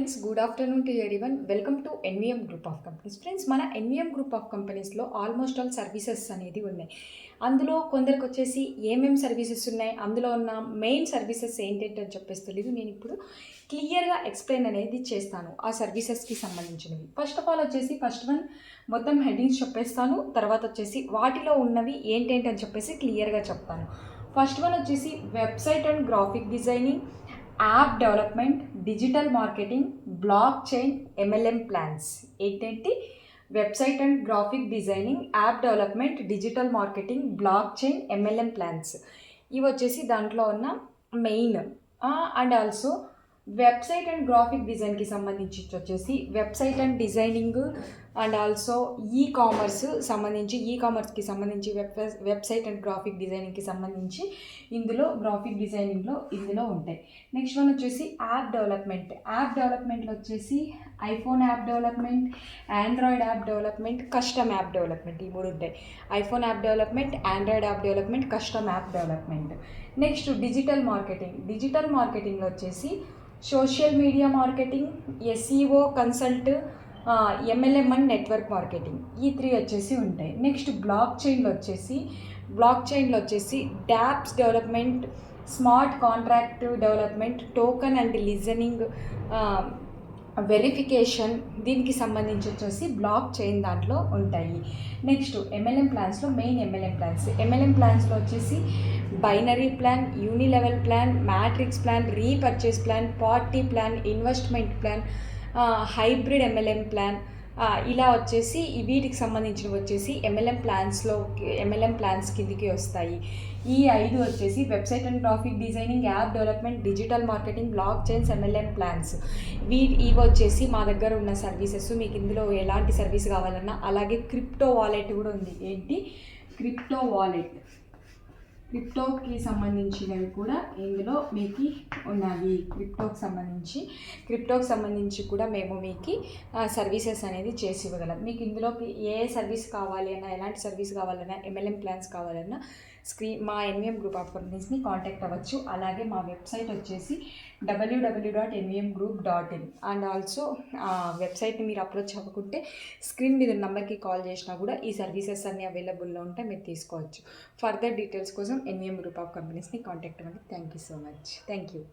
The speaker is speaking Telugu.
Friends, good afternoon to everyone. Welcome to NVM group of companies. Friends, మన ఎన్విఎం గ్రూప్ ఆఫ్ కంపెనీస్లో ఆల్మోస్ట్ ఆల్ సర్వీసెస్ అనేది ఉన్నాయి. అందులో కొందరికి వచ్చేసి ఏమేమి సర్వీసెస్ ఉన్నాయి, అందులో ఉన్న మెయిన్ సర్వీసెస్ ఏంటంటే అని చెప్పేసి తెలియదు. నేను ఇప్పుడు క్లియర్గా ఎక్స్ప్లెయిన్ అనేది చేస్తాను ఆ సర్వీసెస్కి సంబంధించినవి. ఫస్ట్ ఆఫ్ ఆల్ వచ్చేసి ఫస్ట్ వన్ మొత్తం హెడ్డింగ్స్ చెప్పేస్తాను. తర్వాత వచ్చేసి వాటిలో ఉన్నవి ఏంటంటే అని చెప్పేసి క్లియర్గా చెప్తాను. ఫస్ట్ వన్ వచ్చేసి website and graphic designing, app development, digital marketing, blockchain, MLM plans. ఏంటంటే website and graphic designing, app development, digital marketing, blockchain, MLM plans. ఇవి వచ్చేసి దాంట్లో ఉన్న main. And also website and graphic డిజైన్కి సంబంధించి వచ్చేసి website and designing and also ఈ కామర్స్కి సంబంధించి వెబ్సైట్ అండ్ గ్రాఫిక్ డిజైనింగ్కి సంబంధించి గ్రాఫిక్ డిజైనింగ్లో ఇందులో ఉంటాయి. నెక్స్ట్ వన్ వచ్చేసి యాప్ డెవలప్మెంట్లో వచ్చేసి iPhone app development, Android app development, custom app development. ఈ మూడు ఉంటాయి: iPhone app development, Android app development, custom app development. Next digital మార్కెటింగ్లో వచ్చేసి social media marketing, SEO consult, MLM and network marketing. ఈ 3 వచ్చేసి ఉంటాయి. నెక్స్ట్ బ్లాక్ చైన్లో వచ్చేసి dApps development, smart contract development, token and listening verification. దీనికి సంబంధించి వచ్చేసి బ్లాక్ చైన్ దాంట్లో ఉంటాయి. నెక్స్ట్ ఎంఎల్ఎం ప్లాన్స్లో మెయిన్ ఎంఎల్ఎం ప్లాన్స్లో వచ్చేసి binary plan, unilevel plan, matrix plan, repurchase plan, party plan, investment plan, hybrid MLM plan. ఇలా వచ్చేసి వీటికి సంబంధించినవి వచ్చేసి ఎంఎల్ఎం ప్లాన్స్ కిందికి వస్తాయి. ఈ 5 వచ్చేసి website and graphic designing, app development, digital marketing, block chains, MLM plans. ఇవి వచ్చేసి మా దగ్గర ఉన్న సర్వీసెస్. మీకు ఇందులో ఎలాంటి సర్వీస్ కావాలన్నా, అలాగే క్రిప్టో వాలెట్ కూడా ఉంది. ఏంటి క్రిప్టోకి సంబంధించినవి కూడా ఇందులో మీకు ఉన్నవి. క్రిప్టోకి సంబంధించి కూడా మేము మీకు సర్వీసెస్ అనేది చేసి ఇవ్వగలం. మీకు ఇందులోకి ఏ సర్వీస్ కావాలి అన్నా, ఎలాంటి సర్వీస్ కావాలన్నా, ఎంఎల్ఎం ప్లాన్స్ కావాలన్నా మా ఎన్విఎం గ్రూప్ ఆఫ్ కంపెనీస్ని కాంటాక్ట్ అవ్వచ్చు. అలాగే మా వెబ్సైట్ వచ్చేసి www.nvmgroup.in. అండ్ ఆల్సో వెబ్సైట్ని మీరు అప్రోచ్ అవ్వకుంటే స్క్రీన్ మీద నెంబర్కి కాల్ చేసినా కూడా ఈ సర్వీసెస్ అన్నీ అవైలబుల్లో ఉంటాయి, మీరు తీసుకోవచ్చు. ఫర్దర్ డీటెయిల్స్ కోసం ఎన్విఎం గ్రూప్ ఆఫ్ కంపెనీస్ని కాంటాక్ట్ అవ్వండి. Thank you so much. Thank you.